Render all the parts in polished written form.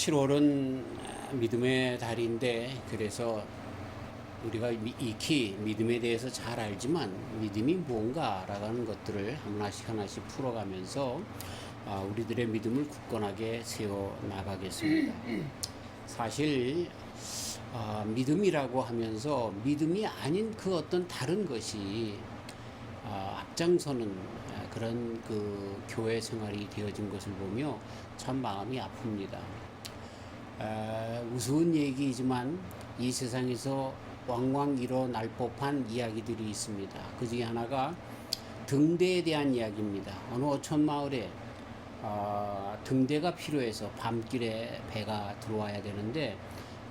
7월은 믿음의 달인데, 그래서 우리가 익히 믿음에 대해서 잘 알지만 믿음이 뭔가라고 하는 것들을 하나씩 하나씩 풀어가면서 우리들의 믿음을 굳건하게 세워 나가겠습니다. 사실 믿음이라고 하면서 믿음이 아닌 그 어떤 다른 것이 앞장서는 그런 그 교회 생활이 되어진 것을 보며 참 마음이 아픕니다. 우스운 얘기이지만 이 세상에서 왕왕 일어날 법한 이야기들이 있습니다. 그 중에 하나가 등대에 대한 이야기입니다. 어느 어촌 마을에 등대가 필요해서 밤길에 배가 들어와야 되는데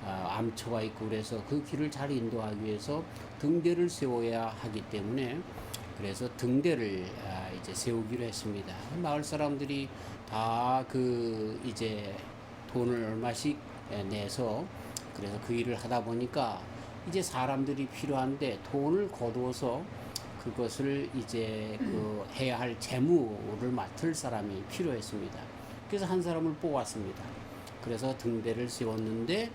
암초가 있고 그래서 그 길을 잘 인도하기 위해서 등대를 세워야 하기 때문에 그래서 등대를 이제 세우기로 했습니다. 마을 사람들이 다 이제 돈을 얼마씩 내서 그래서 그 일을 하다 보니까 이제 사람들이 필요한데 돈을 거두어서 그것을 이제 해야 할 재무를 맡을 사람이 필요했습니다. 그래서 한 사람을 뽑았습니다. 그래서 등대를 세웠는데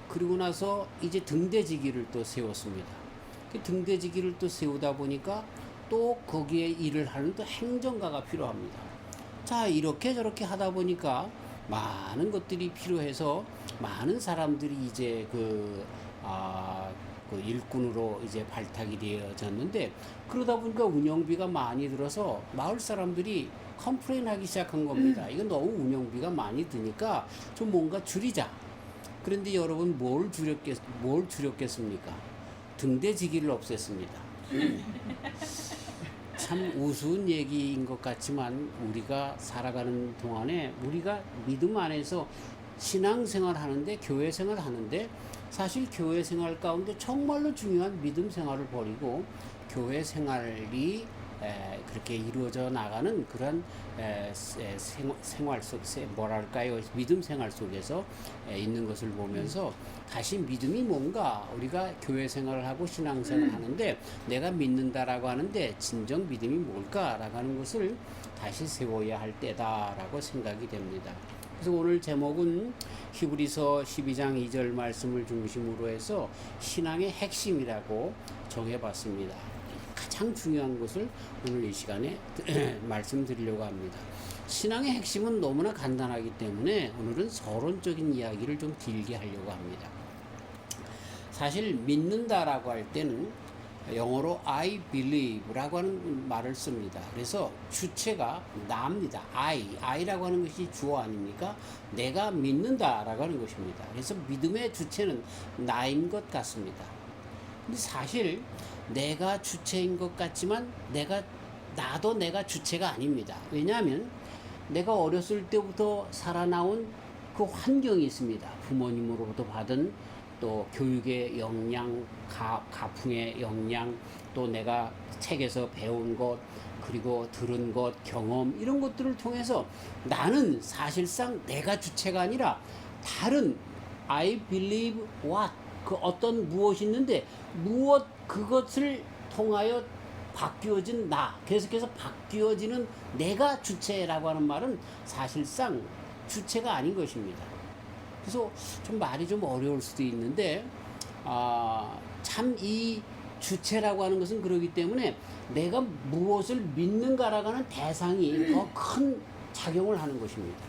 그리고 나서 이제 등대지기를 또 세웠습니다. 그 등대지기를 또 세우다 보니까 또 거기에 일을 하는 또 행정가가 필요합니다. 자, 이렇게 저렇게 하다 보니까 많은 것들이 필요해서 많은 사람들이 이제 그 일꾼으로 이제 발탁이 되어졌는데 그러다 보니까 운영비가 많이 들어서 마을 사람들이 컴플레인하기 시작한 겁니다. 이건 너무 운영비가 많이 드니까 좀 뭔가 줄이자. 그런데 여러분 뭘 줄였겠습니까? 등대지기를 없앴습니다. 참 우스운 얘기인 것 같지만 우리가 살아가는 동안에 우리가 믿음 안에서 신앙생활 하는데 교회 생활 하는데 사실 교회 생활 가운데 정말로 중요한 믿음 생활을 버리고 교회 생활이 그렇게 이루어져 나가는 그런 생활 속에 뭐랄까요, 믿음 생활 속에서 있는 것을 보면서 다시 믿음이 뭔가 우리가 교회 생활을 하고 신앙 생활을 하는데 내가 믿는다라고 하는데 진정 믿음이 뭘까라고 하는 것을 다시 세워야 할 때다라고 생각이 됩니다. 그래서 오늘 제목은 히브리서 12장 2절 말씀을 중심으로 해서 신앙의 핵심이라고 정해봤습니다. 가장 중요한 것을 오늘 이 시간에 말씀드리려고 합니다. 신앙의 핵심은 너무나 간단하기 때문에 오늘은 서론적인 이야기를 좀 길게 하려고 합니다. 사실 믿는다라고 할 때는 영어로 I believe라고 하는 말을 씁니다. 그래서 주체가 나입니다. I라고 하는 것이 주어 아닙니까? 내가 믿는다라고 하는 것입니다. 그래서 믿음의 주체는 나인 것 같습니다. 근데 사실 내가 주체인 것 같지만 나도 내가 주체가 아닙니다. 왜냐하면 내가 어렸을 때부터 살아나온 그 환경이 있습니다. 부모님으로부터 받은 또 교육의 역량, 가풍의 역량, 또 내가 책에서 배운 것, 그리고 들은 것, 경험 이런 것들을 통해서 나는 사실상 내가 주체가 아니라 다른 I believe what 그 어떤 무엇이 있는데 그것을 통하여 바뀌어진 나, 계속해서 바뀌어지는 내가 주체라고 하는 말은 사실상 주체가 아닌 것입니다. 그래서 좀 말이 좀 어려울 수도 있는데 참 이 주체라고 하는 것은 그러기 때문에 내가 무엇을 믿는가라고 하는 대상이 더 큰 작용을 하는 것입니다.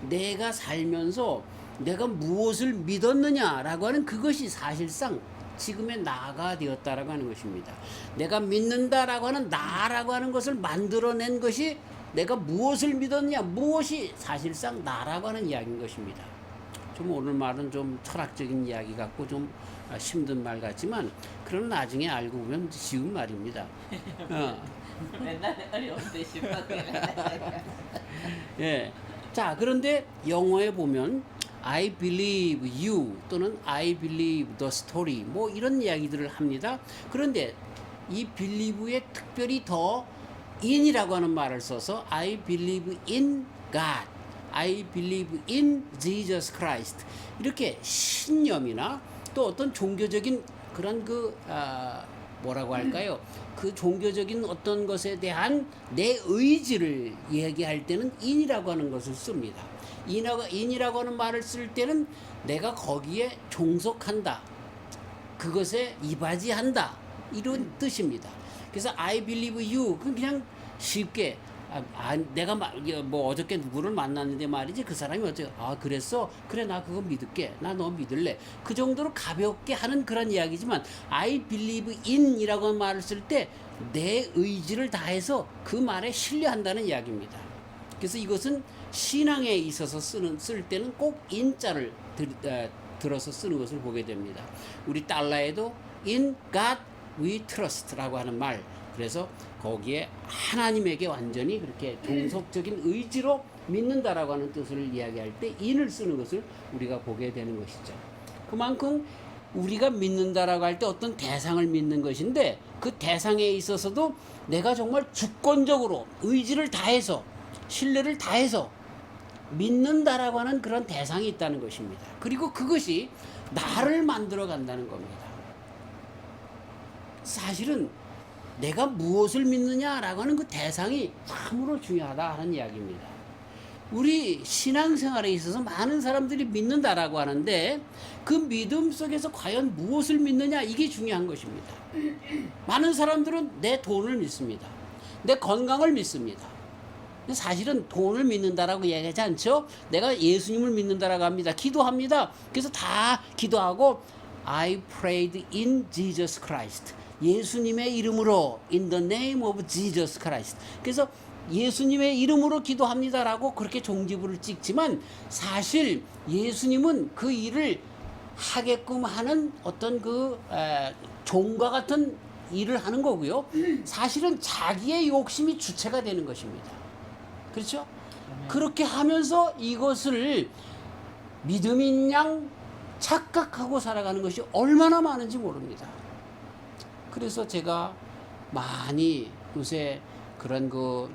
내가 살면서 내가 무엇을 믿었느냐라고 하는 그것이 사실상 지금의 나가 되었다라고 하는 것입니다. 내가 믿는다라고 하는 나라고 하는 것을 만들어낸 것이 내가 무엇을 믿었냐, 무엇이 사실상 나라고 하는 이야기인 것입니다. 좀 오늘 말은 좀 철학적인 이야기 같고 좀 힘든 말 같지만 그러나 나중에 알고 보면 쉬운 말입니다. 맨날 어려운데 싶었어요. 예. 자, 그런데 영어에 보면 I believe you 또는 I believe the story 뭐 이런 이야기들을 합니다. 그런데 이 believe에 특별히 더 in이라고 하는 말을 써서 I believe in God, I believe in Jesus Christ 이렇게 신념이나 또 어떤 종교적인 그런 뭐라고 할까요? 그 종교적인 어떤 것에 대한 내 의지를 얘기할 때는 in이라고 하는 것을 씁니다. in이라고 하는 말을 쓸 때는 내가 거기에 종속한다. 그것에 이바지한다. 이런 뜻입니다. 그래서 I believe you. 그냥 쉽게 내가 뭐 어저께 누구를 만났는데 말이지 그 사람이 어째 그랬어? 그래 나 그거 믿을게. 나 너 믿을래. 그 정도로 가볍게 하는 그런 이야기지만 I believe in이라고 하는 말을 쓸 때 내 의지를 다해서 그 말에 신뢰한다는 이야기입니다. 그래서 이것은 신앙에 있어서 쓸 때는 꼭 in자를 들어서 쓰는 것을 보게 됩니다. 우리 달러에도 in God we trust라고 하는 말. 그래서 거기에 하나님에게 완전히 그렇게 종속적인 의지로 믿는다라고 하는 뜻을 이야기할 때 in을 쓰는 것을 우리가 보게 되는 것이죠. 그만큼 우리가 믿는다라고 할 때 어떤 대상을 믿는 것인데 그 대상에 있어서도 내가 정말 주권적으로 의지를 다해서 신뢰를 다해서 믿는다라고 하는 그런 대상이 있다는 것입니다. 그리고 그것이 나를 만들어 간다는 겁니다. 사실은 내가 무엇을 믿느냐라고 하는 그 대상이 참으로 중요하다 하는 이야기입니다. 우리 신앙생활에 있어서 많은 사람들이 믿는다라고 하는데 그 믿음 속에서 과연 무엇을 믿느냐 이게 중요한 것입니다. 많은 사람들은 내 돈을 믿습니다. 내 건강을 믿습니다. 사실은 돈을 믿는다라고 얘기하지 않죠. 내가 예수님을 믿는다라고 합니다. 기도합니다. 그래서 다 기도하고 I prayed in Jesus Christ. 예수님의 이름으로 in the name of Jesus Christ. 그래서 예수님의 이름으로 기도합니다라고 그렇게 종지부를 찍지만 사실 예수님은 그 일을 하게끔 하는 어떤 그 종과 같은 일을 하는 거고요. 사실은 자기의 욕심이 주체가 되는 것입니다. 그렇죠? 그렇게 하면서 이것을 믿음인 양 착각하고 살아가는 것이 얼마나 많은지 모릅니다. 그래서 제가 많이 요새 그런 그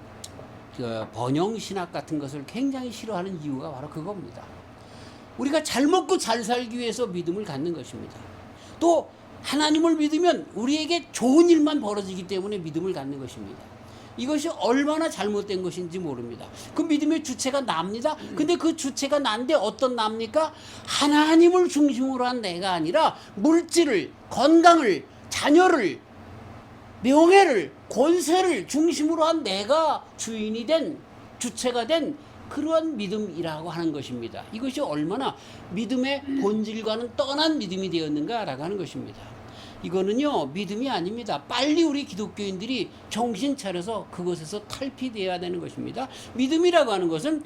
번영신학 같은 것을 굉장히 싫어하는 이유가 바로 그겁니다. 우리가 잘 먹고 잘 살기 위해서 믿음을 갖는 것입니다. 또 하나님을 믿으면 우리에게 좋은 일만 벌어지기 때문에 믿음을 갖는 것입니다. 이것이 얼마나 잘못된 것인지 모릅니다. 그 믿음의 주체가 납니다. 근데 그 주체가 난데 어떤 납니까? 하나님을 중심으로 한 내가 아니라 물질을, 건강을, 자녀를, 명예를, 권세를 중심으로 한 내가 주인이 된, 주체가 된 그러한 믿음이라고 하는 것입니다. 이것이 얼마나 믿음의 본질과는 떠난 믿음이 되었는가라고 하는 것입니다. 이거는요 믿음이 아닙니다. 빨리 우리 기독교인들이 정신 차려서 그것에서 탈피되어야 되는 것입니다. 믿음이라고 하는 것은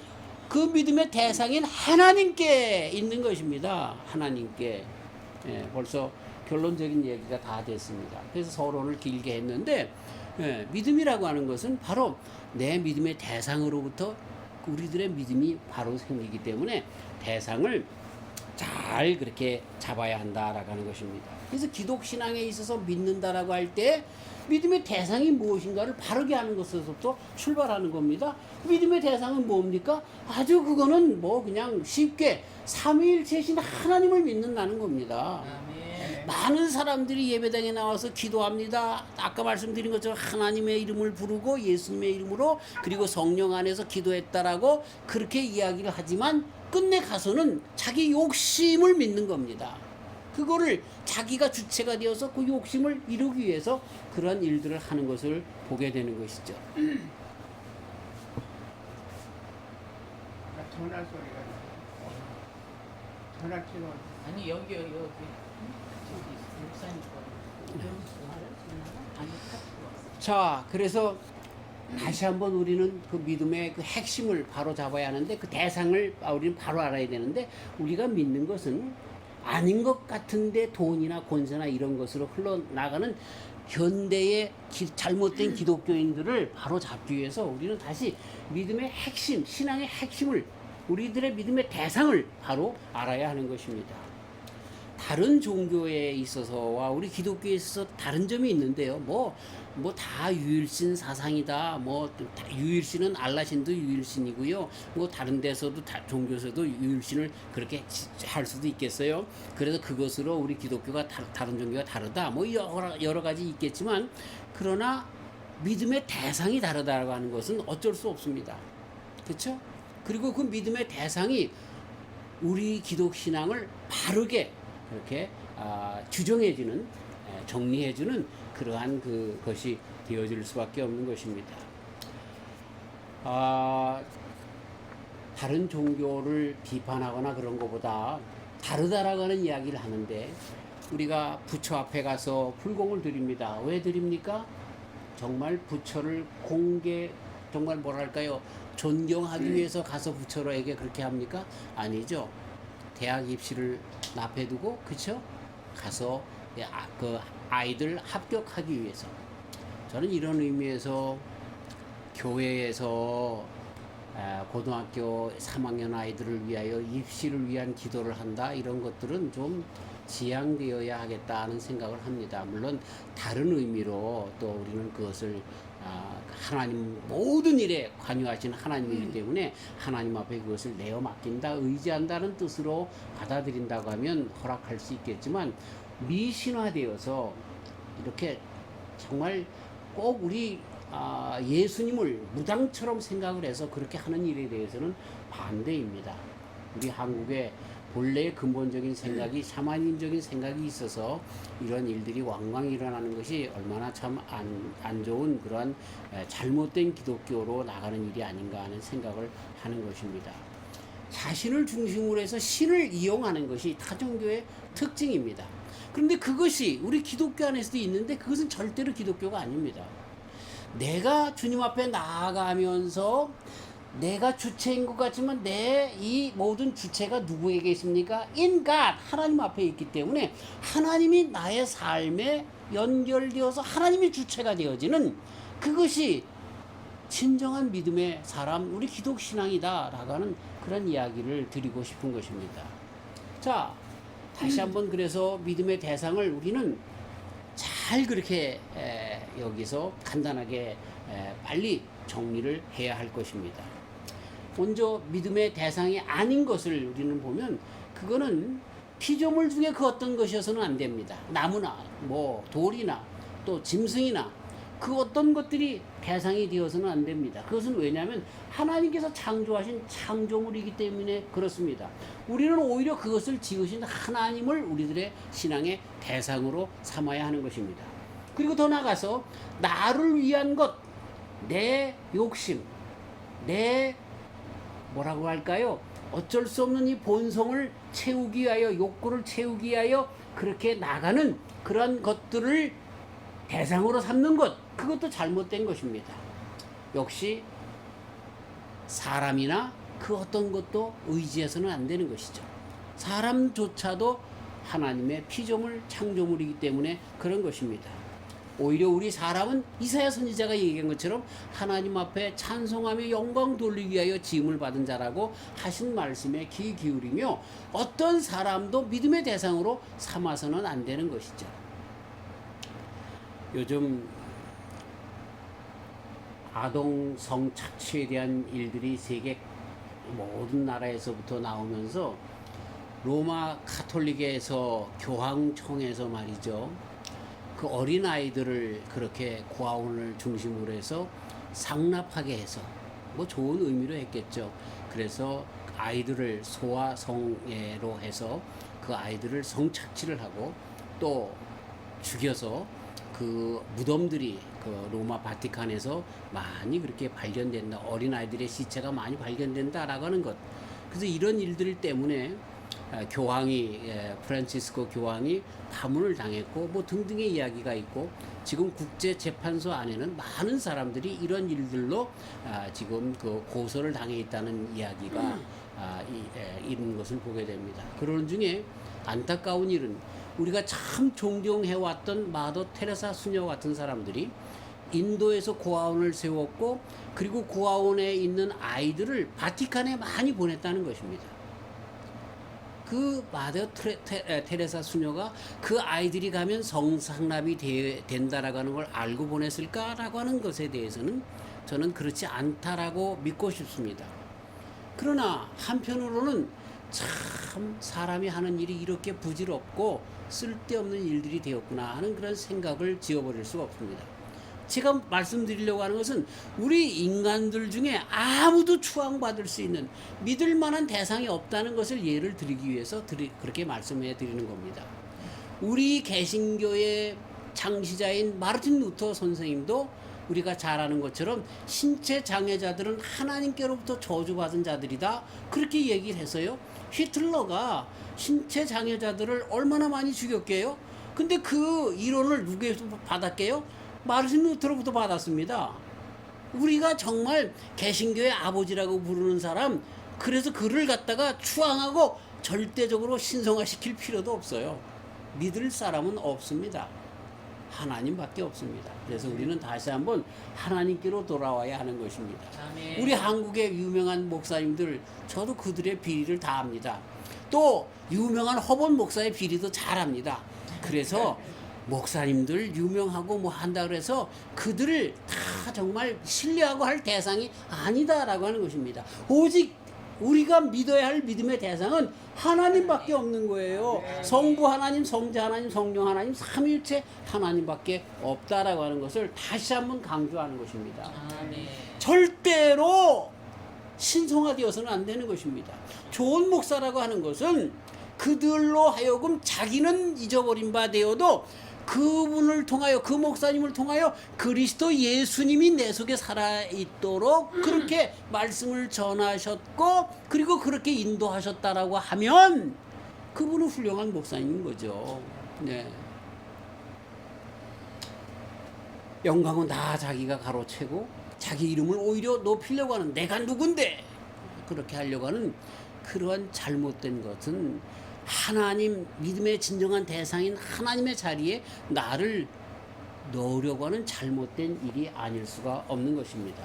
그 믿음의 대상인 하나님께 있는 것입니다. 하나님께. 벌써 결론적인 얘기가 다 됐습니다. 그래서 서론을 길게 했는데 믿음이라고 하는 것은 바로 내 믿음의 대상으로부터 우리들의 믿음이 바로 생기기 때문에 대상을 잘 그렇게 잡아야 한다라고 하는 것입니다. 그래서 기독신앙에 있어서 믿는다라고 할 때 믿음의 대상이 무엇인가를 바르게 하는 것에서부터 출발하는 겁니다. 믿음의 대상은 뭡니까? 아주 그거는 뭐 그냥 쉽게 삼위일체신 하나님을 믿는다는 겁니다. 많은 사람들이 예배당에 나와서 기도합니다. 아까 말씀드린 것처럼 하나님의 이름을 부르고 예수님의 이름으로 그리고 성령 안에서 기도했다라고 그렇게 이야기를 하지만 끝내 가서는 자기 욕심을 믿는 겁니다. 그거를 자기가 주체가 되어서 그 욕심을 이루기 위해서 그런 일들을 하는 것을 보게 되는 것이죠. 전화 소리가 전화 키로 아니 여기 목사님 거 아니 자, 그래서 다시 한번 우리는 그 믿음의 그 핵심을 바로 잡아야 하는데 그 대상을 우리는 바로 알아야 되는데 우리가 믿는 것은 아닌 것 같은데 돈이나 권세나 이런 것으로 흘러나가는 현대의 잘못된 기독교인들을 바로 잡기 위해서 우리는 다시 믿음의 핵심, 신앙의 핵심을 우리들의 믿음의 대상을 바로 알아야 하는 것입니다. 다른 종교에 있어서와 우리 기독교에 있어서 다른 점이 있는데요. 뭐 다 유일신 사상이다. 유일신은 알라신도 유일신이고요. 뭐 다른 데서도 종교에서도 유일신을 그렇게 할 수도 있겠어요. 그래서 그것으로 우리 기독교가 다른 종교가 다르다. 뭐 여러 가지 있겠지만 그러나 믿음의 대상이 다르다고 하는 것은 어쩔 수 없습니다. 그렇죠? 그리고 그 믿음의 대상이 우리 기독 신앙을 바르게 그렇게 규정해주는, 정리해주는 그러한 그것이 되어질 수밖에 없는 것입니다. 다른 종교를 비판하거나 그런 것보다 다르다라고 하는 이야기를 하는데 우리가 부처 앞에 가서 불공을 드립니다. 왜 드립니까? 정말 부처를 정말 뭐랄까요? 존경하기 위해서 가서 부처로에게 그렇게 합니까? 아니죠. 대학 입시를 납해 두고 그쵸? 가서 그 아이들 합격하기 위해서. 저는 이런 의미에서 교회에서 고등학교 3학년 아이들을 위하여 입시를 위한 기도를 한다, 이런 것들은 좀 지양되어야 하겠다는 생각을 합니다. 물론 다른 의미로 또 우리는 그것을 하나님 모든 일에 관여하신 하나님이기 때문에 하나님 앞에 그것을 내어 맡긴다, 의지한다는 뜻으로 받아들인다고 하면 허락할 수 있겠지만, 미신화되어서 이렇게 정말 꼭 우리 예수님을 무당처럼 생각을 해서 그렇게 하는 일에 대해서는 반대입니다. 우리 한국의 본래의 근본적인 생각이 샤머니즘적인 생각이 있어서 이런 일들이 왕왕 일어나는 것이 얼마나 참 안 좋은 그러한 잘못된 기독교로 나가는 일이 아닌가 하는 생각을 하는 것입니다. 자신을 중심으로 해서 신을 이용하는 것이 타종교의 특징입니다. 그런데 그것이 우리 기독교 안에서도 있는데 그것은 절대로 기독교가 아닙니다. 내가 주님 앞에 나아가면서 내가 주체인 것 같지만 내 이 모든 주체가 누구에게 있습니까? In God, 하나님 앞에 있기 때문에 하나님이 나의 삶에 연결되어서 하나님이 주체가 되어지는 그것이 진정한 믿음의 사람, 우리 기독 신앙이다라고 하는 그런 이야기를 드리고 싶은 것입니다. 자, 다시 한번 그래서 믿음의 대상을 우리는 잘 그렇게 여기서 간단하게 빨리 정리를 해야 할 것입니다. 먼저 믿음의 대상이 아닌 것을 우리는 보면 그거는 피조물 중에 그 어떤 것이어서는 안 됩니다. 나무나 뭐 돌이나 또 짐승이나 그 어떤 것들이 대상이 되어서는 안 됩니다. 그것은 왜냐하면 하나님께서 창조하신 창조물이기 때문에 그렇습니다. 우리는 오히려 그것을 지으신 하나님을 우리들의 신앙의 대상으로 삼아야 하는 것입니다. 그리고 더 나아가서 나를 위한 것, 내 욕심, 내 뭐라고 할까요? 어쩔 수 없는 이 본성을 채우기 위하여, 욕구를 채우기 위하여 그렇게 나가는 그런 것들을 대상으로 삼는 것, 그것도 잘못된 것입니다. 역시 사람이나 그 어떤 것도 의지해서는 안 되는 것이죠. 사람조차도 하나님의 피조물, 창조물이기 때문에 그런 것입니다. 오히려 우리 사람은 이사야 선지자가 얘기한 것처럼 하나님 앞에 찬송하며 영광 돌리기 위하여 지음을 받은 자라고 하신 말씀에 귀 기울이며 어떤 사람도 믿음의 대상으로 삼아서는 안 되는 것이죠. 요즘 아동 성착취에 대한 일들이 세계 모든 나라에서부터 나오면서 로마 가톨릭에서 교황청에서 말이죠. 그 어린아이들을 그렇게 고아원을 중심으로 해서 상납하게 해서 뭐 좋은 의미로 했겠죠. 그래서 아이들을 소아성애로 해서 그 아이들을 성착취를 하고 또 죽여서 그 무덤들이 그 로마 바티칸에서 많이 그렇게 발견된다. 어린아이들의 시체가 많이 발견된다라고 하는 것. 그래서 이런 일들 때문에 프란치스코 교황이 파문을 당했고 뭐 등등의 이야기가 있고 지금 국제재판소 안에는 많은 사람들이 이런 일들로 지금 그 고소를 당해 있다는 이야기가 이런 것을 보게 됩니다. 그런 중에 안타까운 일은 우리가 참 존경해왔던 마더 테레사 수녀 같은 사람들이 인도에서 고아원을 세웠고 그리고 고아원에 있는 아이들을 바티칸에 많이 보냈다는 것입니다. 그 마더 테레사 수녀가 그 아이들이 가면 성상납이 된다라고 하는 걸 알고 보냈을까라고 하는 것에 대해서는 저는 그렇지 않다라고 믿고 싶습니다. 그러나 한편으로는 참 사람이 하는 일이 이렇게 부질없고 쓸데없는 일들이 되었구나 하는 그런 생각을 지어버릴 수가 없습니다. 제가 말씀드리려고 하는 것은 우리 인간들 중에 아무도 추앙받을 수 있는 믿을 만한 대상이 없다는 것을 예를 들기 위해서 그렇게 말씀해 드리는 겁니다. 우리 개신교의 창시자인 마르틴 루터 선생님도 우리가 잘 아는 것처럼 신체 장애자들은 하나님께로부터 저주받은 자들이다 그렇게 얘기를 해서요. 히틀러가 신체 장애자들을 얼마나 많이 죽였게요? 근데 그 이론을 누구에서 받았게요? 마르틴 루터로부터 받았습니다. 우리가 정말 개신교의 아버지라고 부르는 사람, 그래서 그를 갖다가 추앙하고 절대적으로 신성화시킬 필요도 없어요. 믿을 사람은 없습니다. 하나님밖에 없습니다. 그래서 우리는 다시 한번 하나님께로 돌아와야 하는 것입니다. 아멘. 우리 한국의 유명한 목사님들, 저도 그들의 비리를 다 압니다. 또 유명한 허본 목사의 비리도 잘 압니다. 그래서 목사님들 유명하고 뭐 한다 그래서 그들을 다 정말 신뢰하고 할 대상이 아니다라고 하는 것입니다. 오직 우리가 믿어야 할 믿음의 대상은 하나님밖에 없는 거예요. 성부 하나님, 성자 하나님, 성령 하나님, 삼위일체 하나님밖에 없다라고 하는 것을 다시 한번 강조하는 것입니다. 아멘. 절대로 신성화되어서는 안 되는 것입니다. 좋은 목사라고 하는 것은 그들로 하여금 자기는 잊어버린 바 되어도 그분을 통하여, 그 목사님을 통하여 그리스도 예수님이 내 속에 살아있도록 그렇게 말씀을 전하셨고 그리고 그렇게 인도하셨다라고 하면 그분은 훌륭한 목사님인 거죠. 네. 영광은 다 자기가 가로채고 자기 이름을 오히려 높이려고 하는, 내가 누군데 그렇게 하려고 하는 그러한 잘못된 것은 하나님, 믿음의 진정한 대상인 하나님의 자리에 나를 넣으려고 하는 잘못된 일이 아닐 수가 없는 것입니다.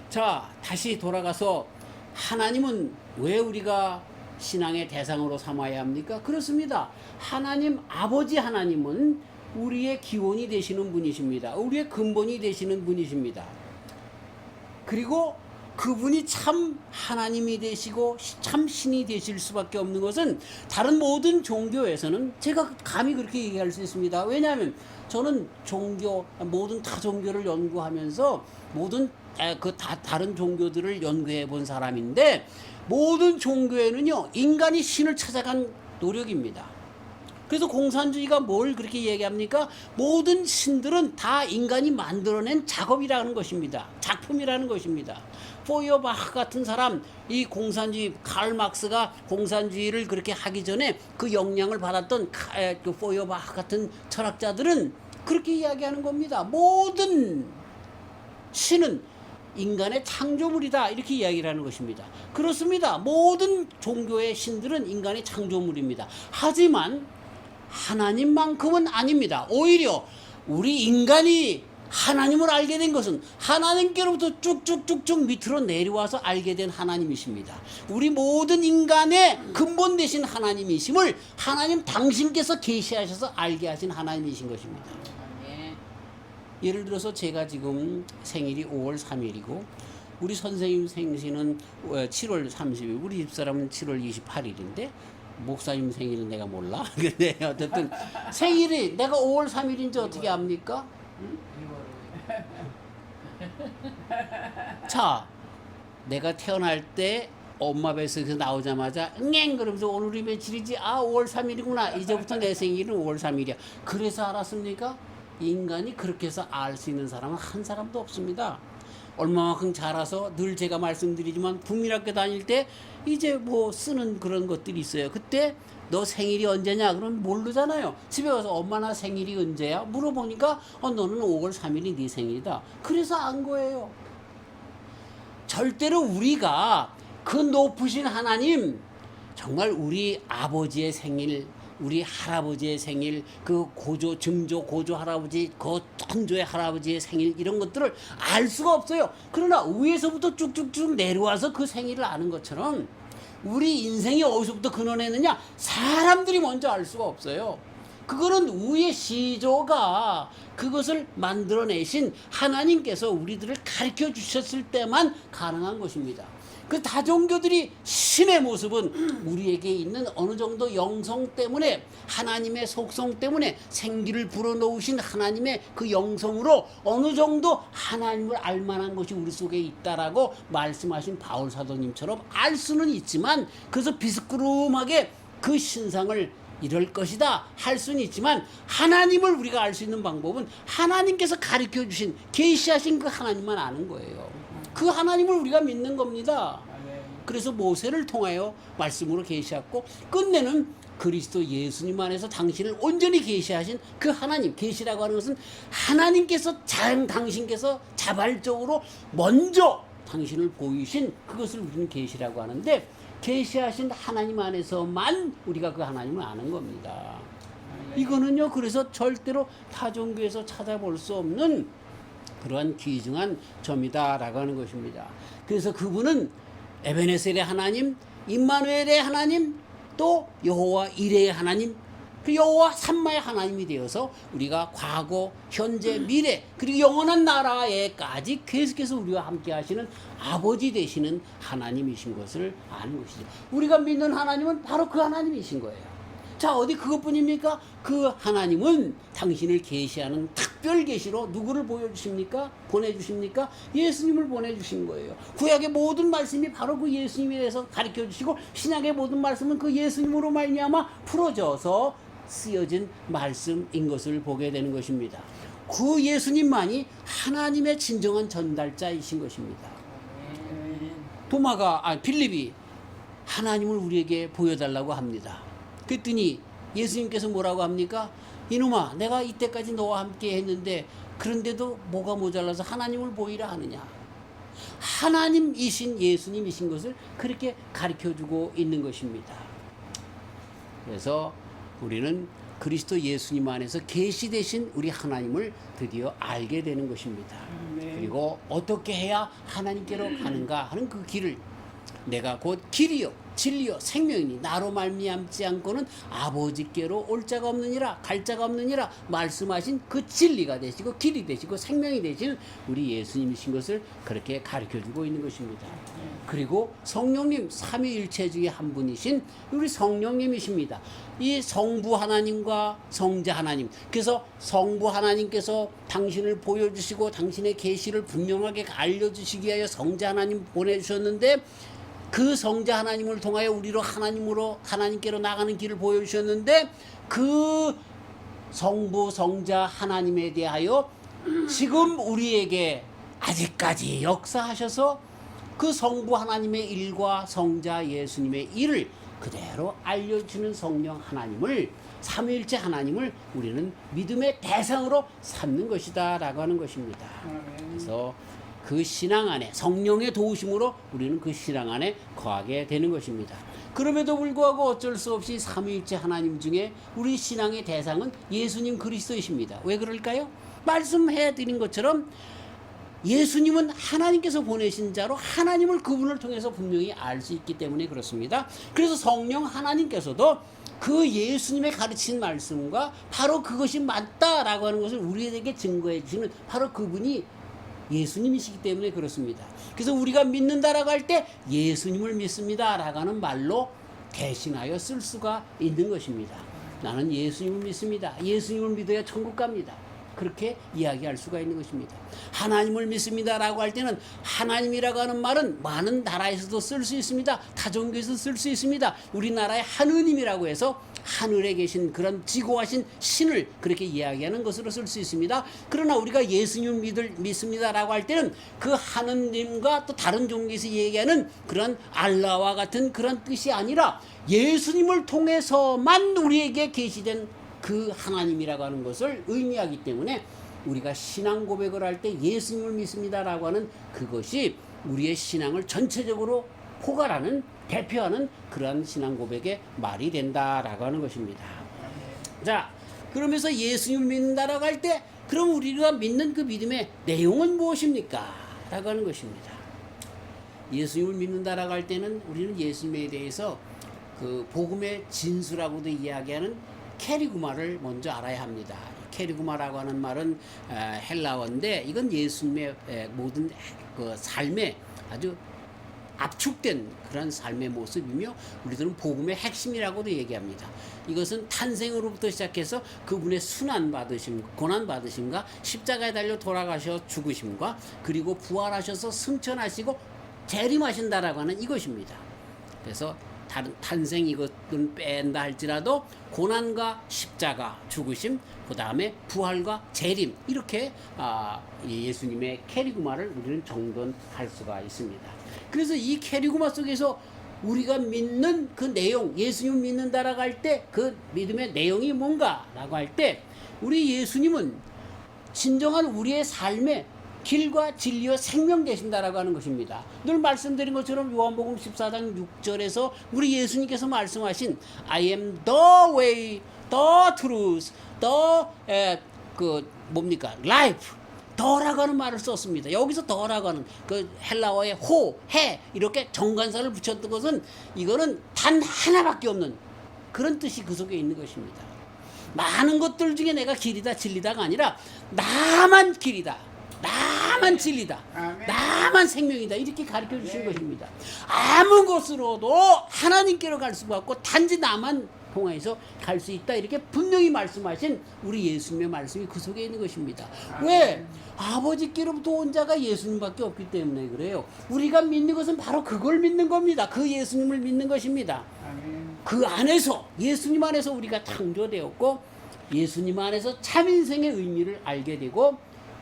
자, 다시 돌아가서 하나님은 왜 우리가 신앙의 대상으로 삼아야 합니까? 그렇습니다. 하나님, 아버지 하나님은 우리의 기원이 되시는 분이십니다. 우리의 근본이 되시는 분이십니다. 그리고 그분이 참 하나님이 되시고 참 신이 되실 수밖에 없는 것은 다른 모든 종교에서는 제가 감히 그렇게 얘기할 수 있습니다. 왜냐하면 저는 모든 타 종교를 연구하면서 모든 다른 종교들을 연구해 본 사람인데, 모든 종교에는요 인간이 신을 찾아간 노력입니다. 그래서 공산주의가 뭘 그렇게 얘기합니까? 모든 신들은 다 인간이 만들어낸 작업이라는 것입니다. 작품이라는 것입니다. 포이어바흐 같은 사람, 이 공산주의, 칼 막스가 공산주의를 그렇게 하기 전에 그 영향을 받았던 그 포이어바흐 같은 철학자들은 그렇게 이야기하는 겁니다. 모든 신은 인간의 창조물이다, 이렇게 이야기를 하는 것입니다. 그렇습니다. 모든 종교의 신들은 인간의 창조물입니다. 하지만 하나님만큼은 아닙니다. 오히려 우리 인간이 하나님을 알게 된 것은 하나님께로부터 쭉쭉쭉쭉 밑으로 내려와서 알게 된 하나님이십니다. 우리 모든 인간의 근본 되신 하나님이심을 하나님 당신께서 계시하셔서 알게 하신 하나님이신 것입니다. 아멘. 예를 들어서 제가 지금 생일이 5월 3일이고 우리 선생님 생신은 7월 30일, 우리 집사람은 7월 28일인데 목사님 생일은 내가 몰라. 근데 어쨌든 생일이 내가 5월 3일인지 어떻게 압니까? 자, 내가 태어날 때 엄마 뱃속에서 나오자마자 응앵 그러면서 오늘이 며칠이지? 아, 5월 3일이구나. 이제부터 내 생일은 5월 3일이야. 그래서 알았습니까? 인간이 그렇게 해서 알 수 있는 사람은 한 사람도 없습니다. 얼마만큼 자라서 늘 제가 말씀드리지만 국민학교 다닐 때 이제 뭐 쓰는 그런 것들이 있어요. 그때 너 생일이 언제냐? 그러면 모르잖아요. 집에 가서 엄마 나 생일이 언제야? 물어보니까 너는 5월 3일이 네 생일이다. 그래서 안 거예요. 절대로 우리가 그 높으신 하나님, 정말 우리 아버지의 생일, 우리 할아버지의 생일, 그 고조, 증조, 고조 할아버지, 그 천조의 할아버지의 생일, 이런 것들을 알 수가 없어요. 그러나 위에서부터 쭉쭉쭉 내려와서 그 생일을 아는 것처럼 우리 인생이 어디서부터 근원했느냐? 사람들이 먼저 알 수가 없어요. 그거는 우의 시조가 그것을 만들어내신 하나님께서 우리들을 가르쳐 주셨을 때만 가능한 것입니다. 그 다종교들이 신의 모습은 우리에게 있는 어느 정도 영성 때문에, 하나님의 속성 때문에, 생기를 불어넣으신 하나님의 그 영성으로 어느 정도 하나님을 알만한 것이 우리 속에 있다라고 말씀하신 바울 사도님처럼 알 수는 있지만, 그래서 비스끄름하게 그 신상을 이럴 것이다 할 수는 있지만, 하나님을 우리가 알 수 있는 방법은 하나님께서 가르쳐 주신, 계시하신 그 하나님만 아는 거예요. 그 하나님을 우리가 믿는 겁니다. 그래서 모세를 통하여 말씀으로 계시했고, 끝내는 그리스도 예수님 안에서 당신을 온전히 계시하신 그 하나님. 계시라고 하는 것은 하나님께서 당신께서 자발적으로 먼저 당신을 보이신 그것을 우리는 계시라고 하는데, 계시하신 하나님 안에서만 우리가 그 하나님을 아는 겁니다. 이거는요, 그래서 절대로 타종교에서 찾아볼 수 없는 그러한 귀중한 점이다라고 하는 것입니다. 그래서 그분은 에베네셀의 하나님, 임마누엘의 하나님, 또 여호와 이레의 하나님, 그 여호와 삼마의 하나님이 되어서 우리가 과거, 현재, 미래, 그리고 영원한 나라에까지 계속해서 우리와 함께 하시는 아버지 되시는 하나님이신 것을 아는 것이죠. 우리가 믿는 하나님은 바로 그 하나님이신 거예요. 자, 어디 그것뿐입니까? 그 하나님은 당신을 계시하는 특별 계시로 누구를 보여주십니까? 보내주십니까? 예수님을 보내주신 거예요. 구약의 모든 말씀이 바로 그 예수님에 대해서 가르쳐주시고, 신약의 모든 말씀은 그 예수님으로 말미암아 풀어져서 쓰여진 말씀인 것을 보게 되는 것입니다. 그 예수님만이 하나님의 진정한 전달자이신 것입니다. 필립이 하나님을 우리에게 보여달라고 합니다. 그랬더니 예수님께서 뭐라고 합니까? 이놈아, 내가 이때까지 너와 함께 했는데 그런데도 뭐가 모자라서 하나님을 보이라 하느냐. 하나님이신 예수님이신 것을 그렇게 가르쳐주고 있는 것입니다. 그래서 우리는 그리스도 예수님 안에서 계시되신 우리 하나님을 드디어 알게 되는 것입니다. 그리고 어떻게 해야 하나님께로 가는가 하는 그 길을, 내가 곧 길이요 진리요 생명이니 나로 말미암지 않고는 아버지께로 올 자가 없느니라, 갈 자가 없느니라 말씀하신 그 진리가 되시고 길이 되시고 생명이 되시는 우리 예수님이신 것을 그렇게 가르쳐주고 있는 것입니다. 그리고 성령님, 삼위일체 중에 한 분이신 우리 성령님이십니다. 이 성부 하나님과 성자 하나님, 그래서 성부 하나님께서 당신을 보여주시고 당신의 계시를 분명하게 알려주시기 위하여 성자 하나님 보내주셨는데, 그 성자 하나님을 통하여 우리로 하나님께로 나가는 길을 보여주셨는데, 그 성부 성자 하나님에 대하여 지금 우리에게 아직까지 역사하셔서 그 성부 하나님의 일과 성자 예수님의 일을 그대로 알려주는 성령 하나님을, 삼위일체 하나님을 우리는 믿음의 대상으로 삼는 것이다 라고 하는 것입니다. 그래서 그 신앙 안에 성령의 도우심으로 우리는 그 신앙 안에 거하게 되는 것입니다. 그럼에도 불구하고 어쩔 수 없이 삼위일체 하나님 중에 우리 신앙의 대상은 예수님 그리스도이십니다. 왜 그럴까요? 말씀해 드린 것처럼 예수님은 하나님께서 보내신 자로 하나님을 그분을 통해서 분명히 알 수 있기 때문에 그렇습니다. 그래서 성령 하나님께서도 그 예수님의 가르친 말씀과 바로 그것이 맞다라고 하는 것을 우리에게 증거해 주시는 바로 그분이 예수님이시기 때문에 그렇습니다. 그래서 우리가 믿는다라고 할 때 예수님을 믿습니다라고 하는 말로 대신하여 쓸 수가 있는 것입니다. 나는 예수님을 믿습니다. 예수님을 믿어야 천국 갑니다. 그렇게 이야기할 수가 있는 것입니다. 하나님을 믿습니다라고 할 때는 하나님이라고 하는 말은 많은 나라에서도 쓸 수 있습니다. 타종교에서 쓸 수 있습니다. 우리나라의 하느님이라고 해서 하늘에 계신 그런 지고하신 신을 그렇게 이야기하는 것으로 쓸 수 있습니다. 그러나 우리가 예수님을 믿습니다라고 할 때는 그 하느님과 또 다른 종교에서 얘기하는 그런 알라와 같은 그런 뜻이 아니라 예수님을 통해서만 우리에게 계시된 그 하나님이라고 하는 것을 의미하기 때문에 우리가 신앙 고백을 할 때 예수님을 믿습니다라고 하는 그것이 우리의 신앙을 전체적으로 포괄하는, 대표하는 그러한 신앙 고백의 말이 된다라고 하는 것입니다. 자, 그러면서 예수님을 믿는다라고 할 때 그럼 우리가 믿는 그 믿음의 내용은 무엇입니까? 라고 하는 것입니다. 예수님을 믿는다라고 할 때는 우리는 예수님에 대해서 그 복음의 진수라고도 이야기하는 케리구마를 먼저 알아야 합니다. 케리구마라고 하는 말은 헬라어인데 이건 예수님의 모든 그 삶의 아주 압축된 그런 삶의 모습이며 우리들은 복음의 핵심이라고도 얘기합니다. 이것은 탄생으로부터 시작해서 그분의 순환 받으심, 고난 받으심과 십자가에 달려 돌아가셔 죽으심과 그리고 부활하셔서 승천하시고 재림하신다라고 하는 이것입니다. 그래서 다른 탄생 이것은 뺀다 할지라도 고난과 십자가 죽으심 그 다음에 부활과 재림 이렇게 예수님의 케리구마를 우리는 정돈할 수가 있습니다. 그래서 이 케리구마 속에서 우리가 믿는 그 내용, 예수님 믿는다라고 할 때 그 믿음의 내용이 뭔가라고 할 때 우리 예수님은 진정한 우리의 삶의 길과 진리와 생명 되신다라고 하는 것입니다. 늘 말씀드린 것처럼 요한복음 14장 6절에서 우리 예수님께서 말씀하신 I am the way, the truth, the life 더라고 하는 말을 썼습니다. 여기서 더라고 하는 그 헬라어의 호, 해 이렇게 정관사를 붙였던 것은 이거는 단 하나밖에 없는 그런 뜻이 그 속에 있는 것입니다. 많은 것들 중에 내가 길이다 진리다가 아니라 나만 길이다. 나만 진리다. 나만 생명이다. 이렇게 가르쳐 주신 것입니다. 아무 것으로도 하나님께로 갈 수가 없고 단지 나만 통해서 갈 수 있다. 이렇게 분명히 말씀하신 우리 예수님의 말씀이 그 속에 있는 것입니다. 왜? 아버지께로부터 온 자가 예수님밖에 없기 때문에 그래요. 우리가 믿는 것은 바로 그걸 믿는 겁니다. 그 예수님을 믿는 것입니다. 그 안에서 예수님 안에서 우리가 창조되었고 예수님 안에서 참 인생의 의미를 알게 되고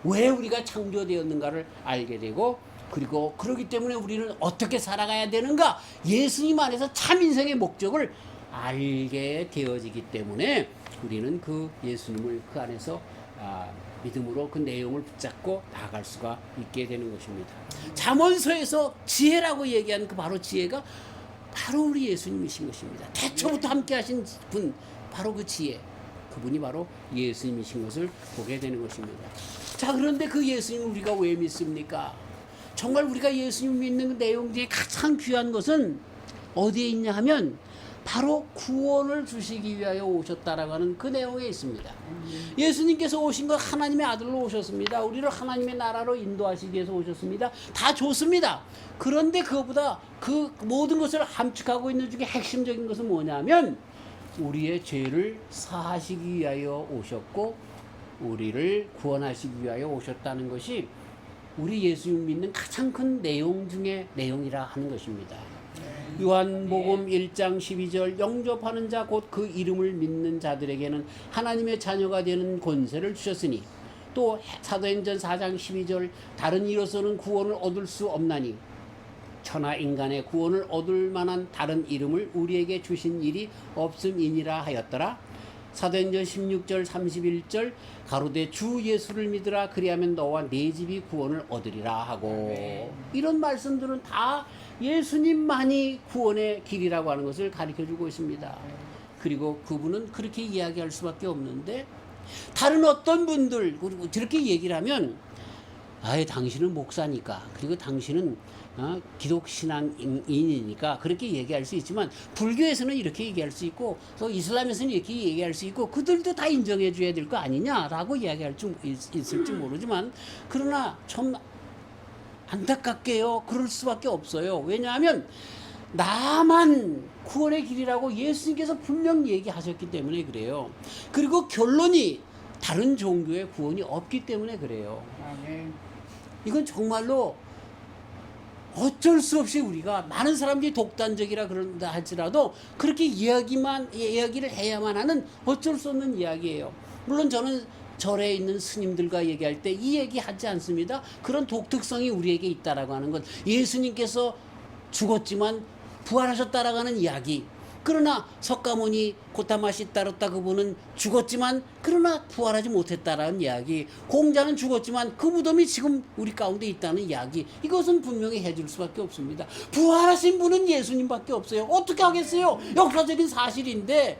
왜 우리가 창조되었는가를 알게 되고 그리고 그러기 때문에 우리는 어떻게 살아가야 되는가 예수님 안에서 참 인생의 목적을 알게 되어지기 때문에 우리는 그 예수님을 그 안에서 믿음으로 그 내용을 붙잡고 나아갈 수가 있게 되는 것입니다. 잠언서에서 지혜라고 얘기하는 그 바로 지혜가 바로 우리 예수님이신 것입니다. 태초부터 함께 하신 분 바로 그 지혜 그분이 바로 예수님이신 것을 보게 되는 것입니다. 자, 그런데 그 예수님을 우리가 왜 믿습니까? 정말 우리가 예수님 믿는 그 내용 중에 가장 귀한 것은 어디에 있냐 하면 바로 구원을 주시기 위하여 오셨다라고 하는 그 내용에 있습니다. 예수님께서 오신 것 하나님의 아들로 오셨습니다. 우리를 하나님의 나라로 인도하시기 위해서 오셨습니다. 다 좋습니다. 그런데 그것보다 그 모든 것을 함축하고 있는 중에 핵심적인 것은 뭐냐면 우리의 죄를 사하시기 위하여 오셨고 우리를 구원하시기 위하여 오셨다는 것이 우리 예수님 믿는 가장 큰 내용 중에 내용이라 하는 것입니다. 요한복음 1장 12절 영접하는 자 곧 그 이름을 믿는 자들에게는 하나님의 자녀가 되는 권세를 주셨으니 또 사도행전 4장 12절 다른 이로서는 구원을 얻을 수 없나니 천하 인간의 구원을 얻을 만한 다른 이름을 우리에게 주신 일이 없음이니라 하였더라. 사도행전 16절 31절 가로되 주 예수를 믿으라 그리하면 너와 네 집이 구원을 얻으리라 하고 이런 말씀들은 다 예수님만이 구원의 길이라고 하는 것을 가르쳐주고 있습니다. 그리고 그분은 그렇게 이야기할 수밖에 없는데 다른 어떤 분들 그리고 저렇게 얘기를 하면 아예 당신은 목사니까 그리고 당신은 기독 신앙인이니까 그렇게 얘기할 수 있지만 불교에서는 이렇게 얘기할 수 있고 또 이슬람에서는 이렇게 얘기할 수 있고 그들도 다 인정해 줘야 될 거 아니냐라고 이야기할 수 있을지 모르지만 그러나 좀 안타깝게요 그럴 수밖에 없어요. 왜냐하면 나만 구원의 길이라고 예수님께서 분명 얘기하셨기 때문에 그래요. 그리고 결론이 다른 종교의 구원이 없기 때문에 그래요. 이건 정말로 어쩔 수 없이 우리가 많은 사람들이 독단적이라 그런다 할지라도 그렇게 이야기를 해야만 하는 어쩔 수 없는 이야기예요. 물론 저는 절에 있는 스님들과 얘기할 때 이 얘기 하지 않습니다. 그런 독특성이 우리에게 있다라고 하는 것. 예수님께서 죽었지만 부활하셨다라고 하는 이야기. 그러나 석가모니 고타마시 따르다 그분은 죽었지만 그러나 부활하지 못했다라는 이야기. 공자는 죽었지만 그 무덤이 지금 우리 가운데 있다는 이야기. 이것은 분명히 해줄 수밖에 없습니다. 부활하신 분은 예수님밖에 없어요. 어떻게 하겠어요? 역사적인 사실인데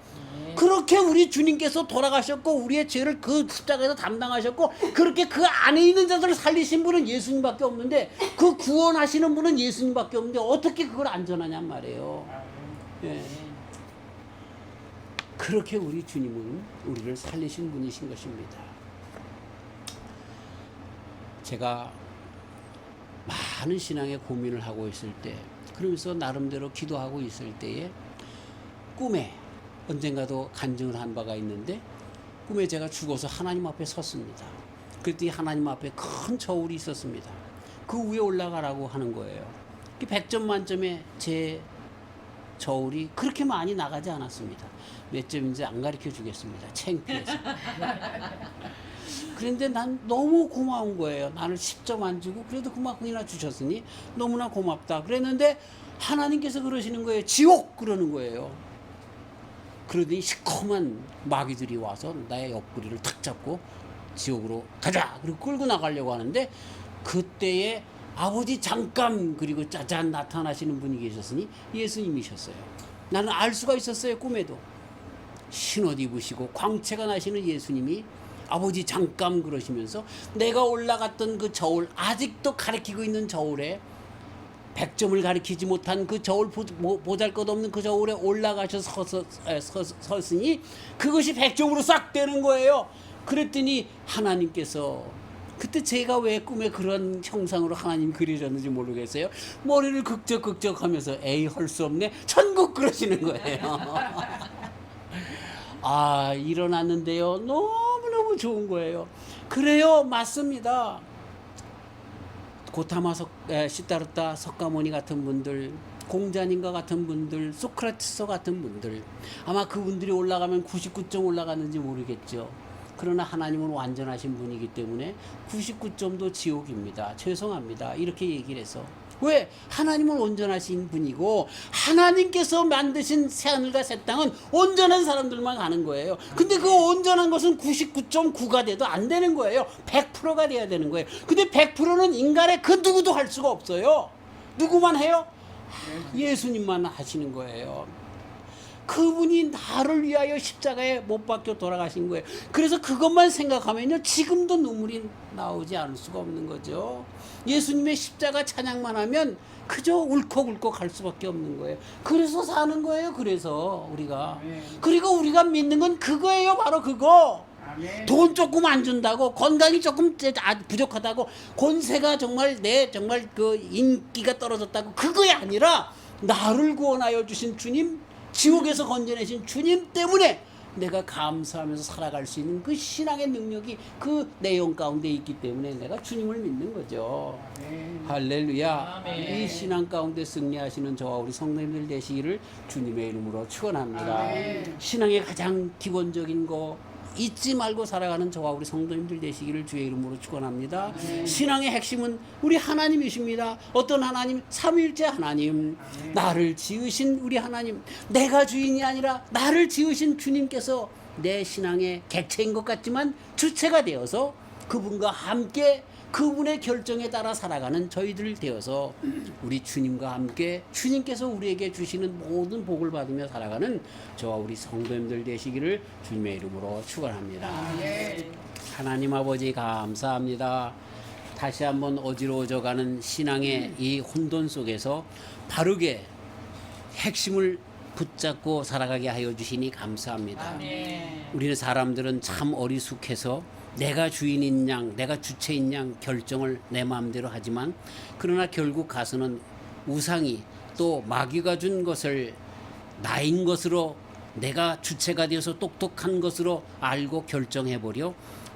그렇게 우리 주님께서 돌아가셨고 우리의 죄를 그 십자가에서 담당하셨고 그렇게 그 안에 있는 자들을 살리신 분은 예수님밖에 없는데 그 구원하시는 분은 예수님밖에 없는데 어떻게 그걸 안전하냔 말이에요. 예. 그렇게 우리 주님은 우리를 살리신 분이신 것입니다. 제가 많은 신앙의 고민을 하고 있을 때 그러면서 나름대로 기도하고 있을 때에 꿈에 언젠가도 간증을 한 바가 있는데 꿈에 제가 죽어서 하나님 앞에 섰습니다. 그때 하나님 앞에 큰 저울이 있었습니다. 그 위에 올라가라고 하는 거예요. 100점 만점에 제 저울이 그렇게 많이 나가지 않았습니다. 몇 점인지 안 가르쳐 주겠습니다. 창피해서. 그런데 난 너무 고마운 거예요. 나는 10점 안 주고 그래도 그만큼이나 주셨으니 너무나 고맙다. 그랬는데 하나님께서 그러시는 거예요. 지옥 그러는 거예요. 그러더니 시커먼 마귀들이 와서 나의 옆구리를 탁 잡고 지옥으로 가자 그리고 끌고 나가려고 하는데 그때에 아버지 잠깐 그리고 짜잔 나타나시는 분이 계셨으니 예수님이셨어요. 나는 알 수가 있었어요. 꿈에도 흰옷 입으시고 광채가 나시는 예수님이 아버지 잠깐 그러시면서 내가 올라갔던 그 저울 아직도 가리키고 있는 저울에 100점을 가리키지 못한 그 저울 보잘것없는 그 저울에 올라가셔서 섰으니 그것이 100점으로 싹 되는 거예요. 그랬더니 하나님께서 그때 제가 왜 꿈에 그런 형상으로 하나님이 그려졌는지 모르겠어요. 머리를 극적극적 하면서 에이 할 수 없네 천국 그러시는 거예요. 아 일어났는데요. 너무너무 좋은 거예요. 그래요 맞습니다. 고타마 시다르타 석가모니 같은 분들 공자님과 같은 분들 소크라테스 같은 분들 아마 그분들이 올라가면 99점 올라갔는지 모르겠죠. 그러나 하나님은 완전하신 분이기 때문에 99점도 지옥입니다. 죄송합니다. 이렇게 얘기를 해서 왜? 하나님은 온전하신 분이고 하나님께서 만드신 새하늘과 새 땅은 온전한 사람들만 가는 거예요. 근데 그 온전한 것은 99.9가 돼도 안 되는 거예요. 100%가 돼야 되는 거예요. 근데 100%는 인간의 그 누구도 할 수가 없어요. 누구만 해요? 예수님만 하시는 거예요. 그분이 나를 위하여 십자가에 못 박혀 돌아가신 거예요. 그래서 그것만 생각하면요 지금도 눈물이 나오지 않을 수가 없는 거죠. 예수님의 십자가 찬양만 하면 그저 울컥울컥 할 수밖에 없는 거예요. 그래서 사는 거예요. 그래서 우리가 그리고 우리가 믿는 건 그거예요. 바로 그거. 돈 조금 안 준다고 건강이 조금 부족하다고 권세가 정말 정말 그 인기가 떨어졌다고 그거이 아니라 나를 구원하여 주신 주님 지옥에서 건져내신 주님 때문에 내가 감사하면서 살아갈 수 있는 그 신앙의 능력이 그 내용 가운데 있기 때문에 내가 주님을 믿는 거죠. 할렐루야. 이 신앙 가운데 승리하시는 저와 우리 성도님들 되시기를 주님의 이름으로 축원합니다. 신앙의 가장 기본적인 거 잊지 말고 살아가는 저와 우리 성도님들 되시기를 주의 이름으로 축원합니다. 신앙의 핵심은 우리 하나님이십니다. 어떤 하나님? 삼위일체 하나님. 나를 지으신 우리 하나님. 내가 주인이 아니라 나를 지으신 주님께서 내 신앙의 객체인 것 같지만 주체가 되어서 그분과 함께 그분의 결정에 따라 살아가는 저희들 되어서 우리 주님과 함께 주님께서 우리에게 주시는 모든 복을 받으며 살아가는 저와 우리 성도님들 되시기를 주님의 이름으로 축원합니다. 하나님 아버지 감사합니다. 다시 한번 어지러워져가는 신앙의 이 혼돈 속에서 바르게 핵심을 붙잡고 살아가게 하여 주시니 감사합니다. 우리는 사람들은 참 어리숙해서 내가 주인인 양, 내가 주체인 양 결정을 내 마음대로 하지만 그러나 결국 가서는 우상이 또 마귀가 준 것을 나인 것으로 내가 주체가 되어서 똑똑한 것으로 알고 결정해버려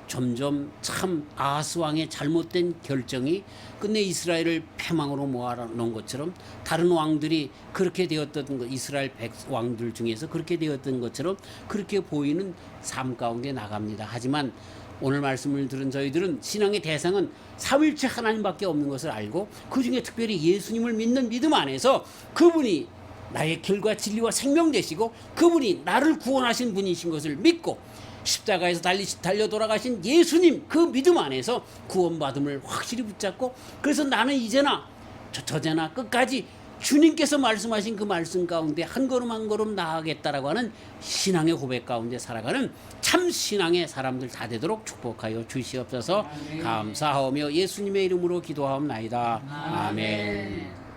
점점 참 아하스 왕의 잘못된 결정이 끝내 이스라엘을 패망으로 모아놓은 것처럼 다른 왕들이 그렇게 되었던 것, 이스라엘 왕들 중에서 그렇게 되었던 것처럼 그렇게 보이는 삶 가운데 나갑니다. 하지만 오늘 말씀을 들은 저희들은 신앙의 대상은 삼위일체 하나님밖에 없는 것을 알고 그중에 특별히 예수님을 믿는 믿음 안에서 그분이 나의 길과 진리와 생명 되시고 그분이 나를 구원하신 분이신 것을 믿고 십자가에서 달려 돌아가신 예수님 그 믿음 안에서 구원받음을 확실히 붙잡고 그래서 나는 이제나 저제나 끝까지 주님께서 말씀하신 그 말씀 가운데 한 걸음 한 걸음 나아가겠다라고 하는 신앙의 고백 가운데 살아가는 참 신앙의 사람들 다 되도록 축복하여 주시옵소서. 감사하며 예수님의 이름으로 기도하옵나이다. 아멘.